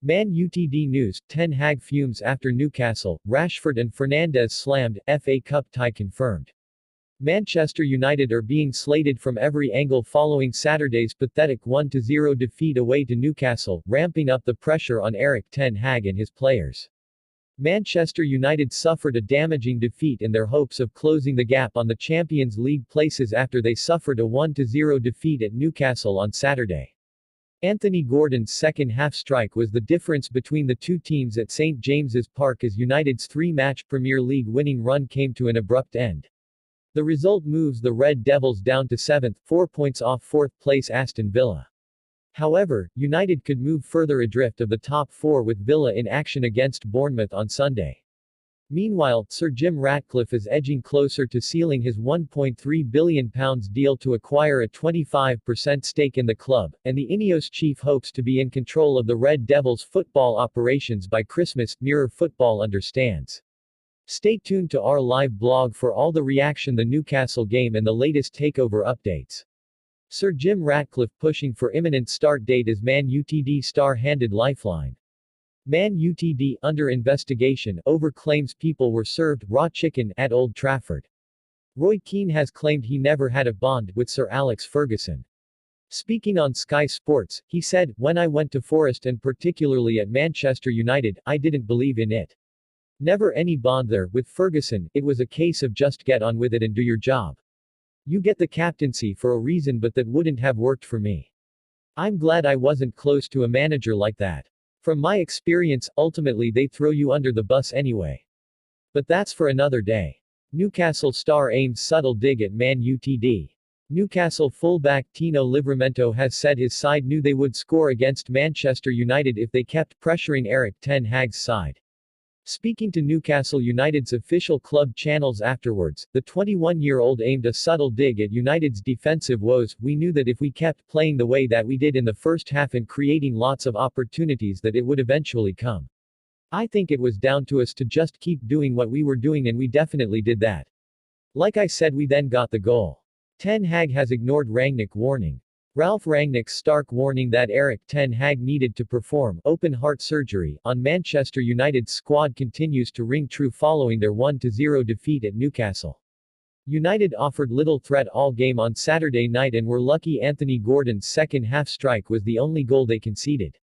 Man Utd News, Ten Hag fumes after Newcastle, Rashford and Fernandes slammed, FA Cup tie confirmed. Manchester United are being slated from every angle following Saturday's pathetic 1-0 defeat away to Newcastle, ramping up the pressure on Erik ten Hag and his players. Manchester United suffered a damaging defeat in their hopes of closing the gap on the Champions League places after they suffered a 1-0 defeat at Newcastle on Saturday. Anthony Gordon's second-half strike was the difference between the two teams at St James's Park as United's three-match Premier League winning run came to an abrupt end. The result moves the Red Devils down to 7th, 4 points off 4th place Aston Villa. However, United could move further adrift of the top four with Villa in action against Bournemouth on Sunday. Meanwhile, Sir Jim Ratcliffe is edging closer to sealing his £1.3 billion deal to acquire a 25% stake in the club, and the Ineos chief hopes to be in control of the Red Devils' football operations by Christmas, Mirror Football understands. Stay tuned to our live blog for all the reaction the Newcastle game and the latest takeover updates. Sir Jim Ratcliffe pushing for imminent start date as Man Utd star-handed lifeline. Man Utd under investigation over claims people were served raw chicken at Old Trafford. Roy Keane has claimed he never had a bond with Sir Alex Ferguson. Speaking on Sky Sports, he said, "When I went to Forest and particularly at Manchester United, I didn't believe in it. Never any bond there. With Ferguson, it was a case of just get on with it and do your job. You get the captaincy for a reason, but that wouldn't have worked for me. I'm glad I wasn't close to a manager like that. From my experience, ultimately they throw you under the bus anyway. But that's for another day." Newcastle star aims subtle dig at Man Utd. Newcastle fullback Tino Livramento has said his side knew they would score against Manchester United if they kept pressuring Erik ten Hag's side. Speaking to Newcastle United's official club channels afterwards, the 21-year-old aimed a subtle dig at United's defensive woes. "We knew that if we kept playing the way that we did in the first half and creating lots of opportunities that it would eventually come. I think it was down to us to just keep doing what we were doing, and we definitely did that. Like I said, we then got the goal." Ten Hag has ignored Rangnick warning. Ralph Rangnick's stark warning that Erik ten Hag needed to perform open heart surgery on Manchester United's squad continues to ring true following their 1-0 defeat at Newcastle. United offered little threat all game on Saturday night and were lucky Anthony Gordon's second-half strike was the only goal they conceded.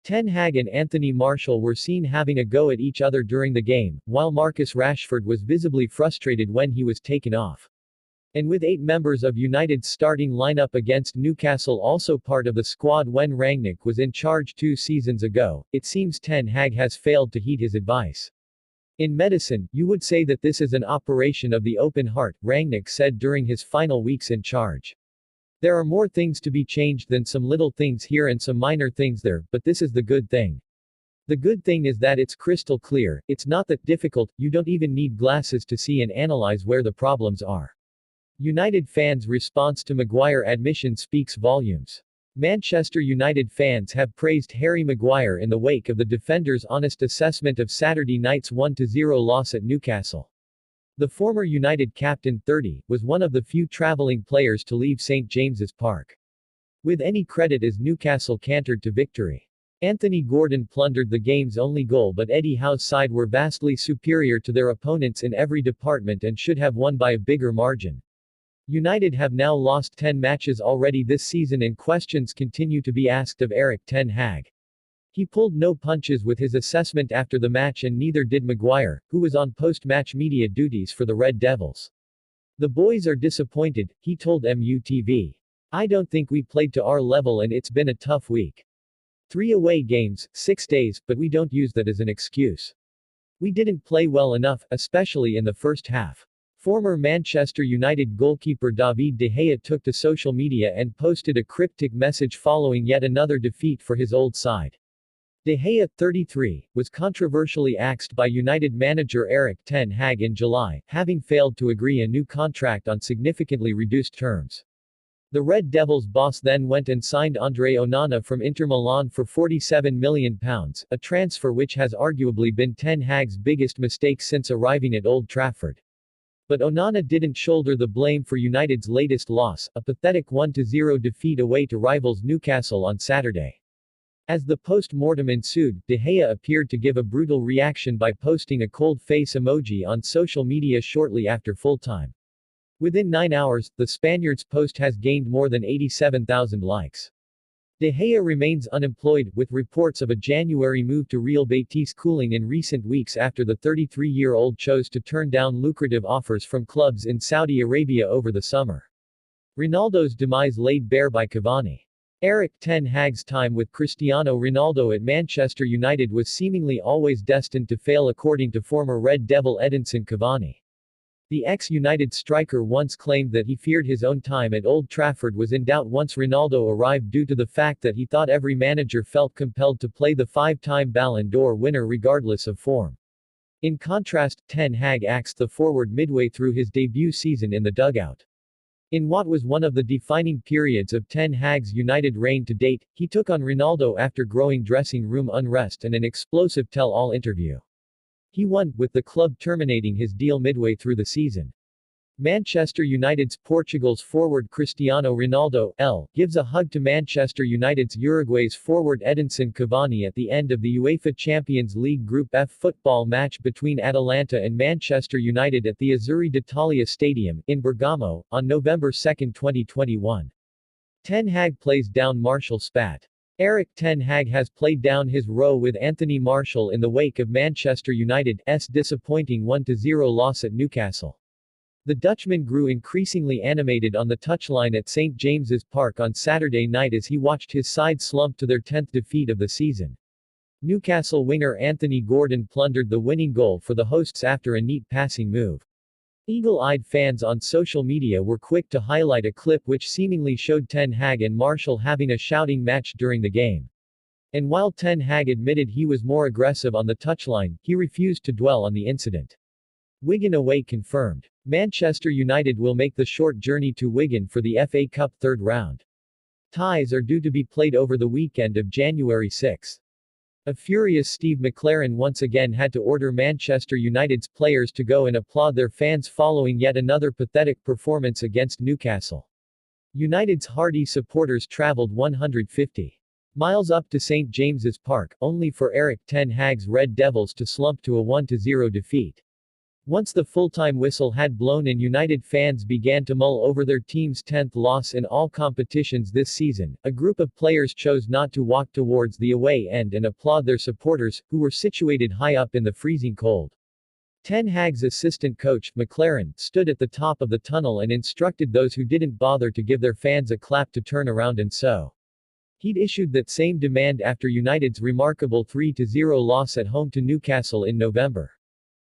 Ten Hag and Anthony Martial were seen having a go at each other during the game, while Marcus Rashford was visibly frustrated when he was taken off. And with 8 members of United's starting lineup against Newcastle also part of the squad when Rangnick was in charge 2 seasons ago, it seems Ten Hag has failed to heed his advice. "In medicine, you would say that this is an operation of the open heart," Rangnick said during his final weeks in charge. "There are more things to be changed than some little things here and some minor things there, but this is the good thing. The good thing is that it's crystal clear, it's not that difficult, you don't even need glasses to see and analyze where the problems are." United fans' response to Maguire admission speaks volumes. Manchester United fans have praised Harry Maguire in the wake of the defender's honest assessment of Saturday night's 1-0 loss at Newcastle. The former United captain, 30, was one of the few travelling players to leave St James's Park with any credit as Newcastle cantered to victory. Anthony Gordon plundered the game's only goal, but Eddie Howe's side were vastly superior to their opponents in every department and should have won by a bigger margin. United have now lost 10 matches already this season and questions continue to be asked of Erik ten Hag. He pulled no punches with his assessment after the match and neither did Maguire, who was on post-match media duties for the Red Devils. "The boys are disappointed," he told MUTV. "I don't think we played to our level and it's been a tough week. 3 away games, 6 days, but we don't use that as an excuse. We didn't play well enough, especially in the first half." Former Manchester United goalkeeper David De Gea took to social media and posted a cryptic message following yet another defeat for his old side. De Gea, 33, was controversially axed by United manager Erik ten Hag in July, having failed to agree a new contract on significantly reduced terms. The Red Devils boss then went and signed Andre Onana from Inter Milan for £47 million, a transfer which has arguably been ten Hag's biggest mistake since arriving at Old Trafford. But Onana didn't shoulder the blame for United's latest loss, a pathetic 1-0 defeat away to rivals Newcastle on Saturday. As the post-mortem ensued, De Gea appeared to give a brutal reaction by posting a cold face emoji on social media shortly after full-time. Within 9 hours, the Spaniard's post has gained more than 87,000 likes. De Gea remains unemployed, with reports of a January move to Real Betis cooling in recent weeks after the 33-year-old chose to turn down lucrative offers from clubs in Saudi Arabia over the summer. Ronaldo's demise laid bare by Cavani. Erik ten Hag's time with Cristiano Ronaldo at Manchester United was seemingly always destined to fail according to former Red Devil Edinson Cavani. The ex-United striker once claimed that he feared his own time at Old Trafford was in doubt once Ronaldo arrived due to the fact that he thought every manager felt compelled to play the five-time Ballon d'Or winner regardless of form. In contrast, Ten Hag axed the forward midway through his debut season in the dugout. In what was one of the defining periods of Ten Hag's United reign to date, he took on Ronaldo after growing dressing room unrest and an explosive tell-all interview. He won, with the club terminating his deal midway through the season. Manchester United's Portugal's forward Cristiano Ronaldo, gives a hug to Manchester United's Uruguay's forward Edinson Cavani at the end of the UEFA Champions League Group F football match between Atalanta and Manchester United at the Azzurri d'Italia Stadium, in Bergamo, on November 2, 2021. Ten Hag plays down Martial spat. Erik ten Hag has played down his row with Anthony Martial in the wake of Manchester United's disappointing 1-0 loss at Newcastle. The Dutchman grew increasingly animated on the touchline at St James's Park on Saturday night as he watched his side slump to their 10th defeat of the season. Newcastle winger Anthony Gordon plundered the winning goal for the hosts after a neat passing move. Eagle-eyed fans on social media were quick to highlight a clip which seemingly showed Ten Hag and Martial having a shouting match during the game. And while Ten Hag admitted he was more aggressive on the touchline, he refused to dwell on the incident. Wigan away confirmed. Manchester United will make the short journey to Wigan for the FA Cup third round. Ties are due to be played over the weekend of January 6. A furious Steve McClaren once again had to order Manchester United's players to go and applaud their fans following yet another pathetic performance against Newcastle. United's hardy supporters travelled 150 miles up to St James's Park, only for Erik ten Hag's Red Devils to slump to a 1-0 defeat. Once the full-time whistle had blown and United fans began to mull over their team's 10th loss in all competitions this season, a group of players chose not to walk towards the away end and applaud their supporters, who were situated high up in the freezing cold. Ten Hag's assistant coach, McClaren, stood at the top of the tunnel and instructed those who didn't bother to give their fans a clap to turn around and so. He'd issued that same demand after United's remarkable 3-0 loss at home to Newcastle in November.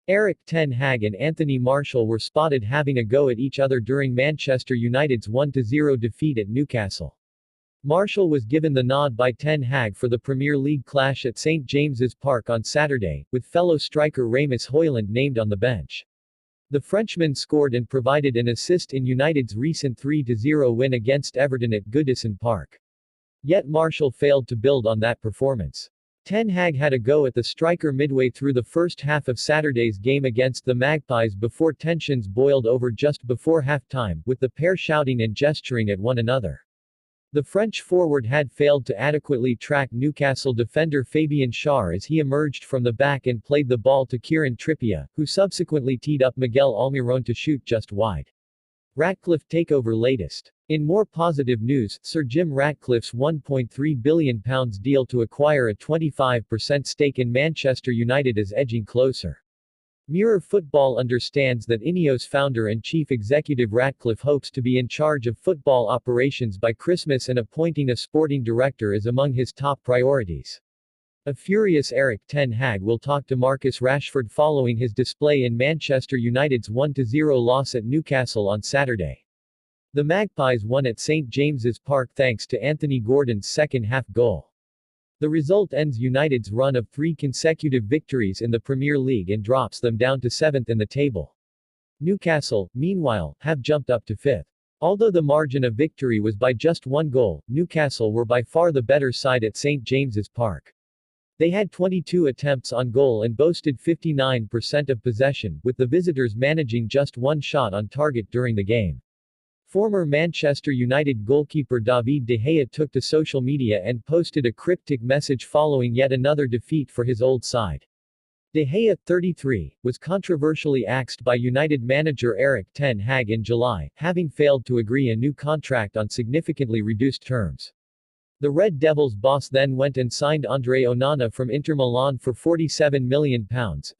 Erik ten Hag and Anthony Martial were spotted having a go at each other during Manchester United's 1-0 defeat at Newcastle. Martial was given the nod by Ten Hag for the Premier League clash at St James's Park on Saturday, with fellow striker Rasmus Højlund named on the bench. The Frenchman scored and provided an assist in United's recent 3-0 win against Everton at Goodison Park. Yet Martial failed to build on that performance. Ten Hag had a go at the striker midway through the first half of Saturday's game against the Magpies before tensions boiled over just before half-time, with the pair shouting and gesturing at one another. The French forward had failed to adequately track Newcastle defender Fabien Schär as he emerged from the back and played the ball to Kieran Trippier, who subsequently teed up Miguel Almiron to shoot just wide. Ratcliffe takeover latest. In more positive news, Sir Jim Ratcliffe's £1.3 billion deal to acquire a 25% stake in Manchester United is edging closer. Mirror Football understands that Ineos founder and chief executive Ratcliffe hopes to be in charge of football operations by Christmas, and appointing a sporting director is among his top priorities. A furious Erik ten Hag will talk to Marcus Rashford following his display in Manchester United's 1-0 loss at Newcastle on Saturday. The Magpies won at St James's Park thanks to Anthony Gordon's second-half goal. The result ends United's run of 3 consecutive victories in the Premier League and drops them down to 7th in the table. Newcastle, meanwhile, have jumped up to 5th. Although the margin of victory was by just 1 goal, Newcastle were by far the better side at St James's Park. They had 22 attempts on goal and boasted 59% of possession, with the visitors managing just 1 shot on target during the game. Former Manchester United goalkeeper David De Gea took to social media and posted a cryptic message following yet another defeat for his old side. De Gea, 33, was controversially axed by United manager Erik ten Hag in July, having failed to agree a new contract on significantly reduced terms. The Red Devils boss then went and signed Andre Onana from Inter Milan for £47 million,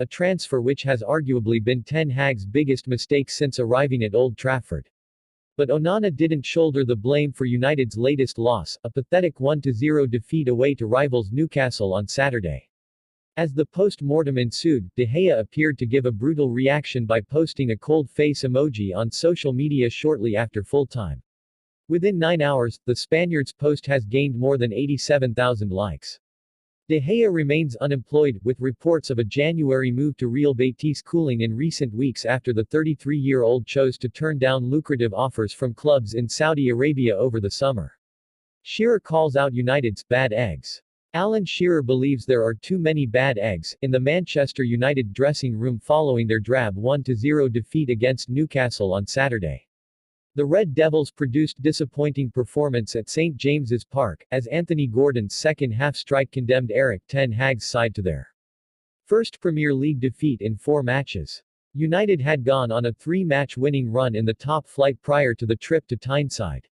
a transfer which has arguably been ten Hag's biggest mistake since arriving at Old Trafford. But Onana didn't shoulder the blame for United's latest loss, a pathetic 1-0 defeat away to rivals Newcastle on Saturday. As the post-mortem ensued, De Gea appeared to give a brutal reaction by posting a cold face emoji on social media shortly after full-time. Within 9 hours, the Spaniard's post has gained more than 87,000 likes. De Gea remains unemployed, with reports of a January move to Real Betis cooling in recent weeks after the 33-year-old chose to turn down lucrative offers from clubs in Saudi Arabia over the summer. Shearer calls out United's bad eggs. Alan Shearer believes there are too many bad eggs in the Manchester United dressing room following their drab 1-0 defeat against Newcastle on Saturday. The Red Devils produced disappointing performance at St. James's Park, as Anthony Gordon's second-half strike condemned Erik ten Hag's side to their first Premier League defeat in 4 matches. United had gone on a 3-match winning run in the top flight prior to the trip to Tyneside.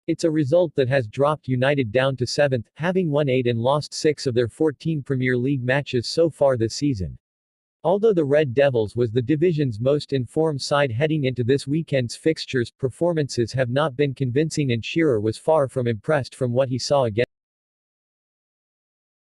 It's a result that has dropped United down to 7th, having won 8 and lost 6 of their 14 Premier League matches so far this season. Although the Red Devils was the division's most informed side heading into this weekend's fixtures, performances have not been convincing and Shearer was far from impressed from what he saw against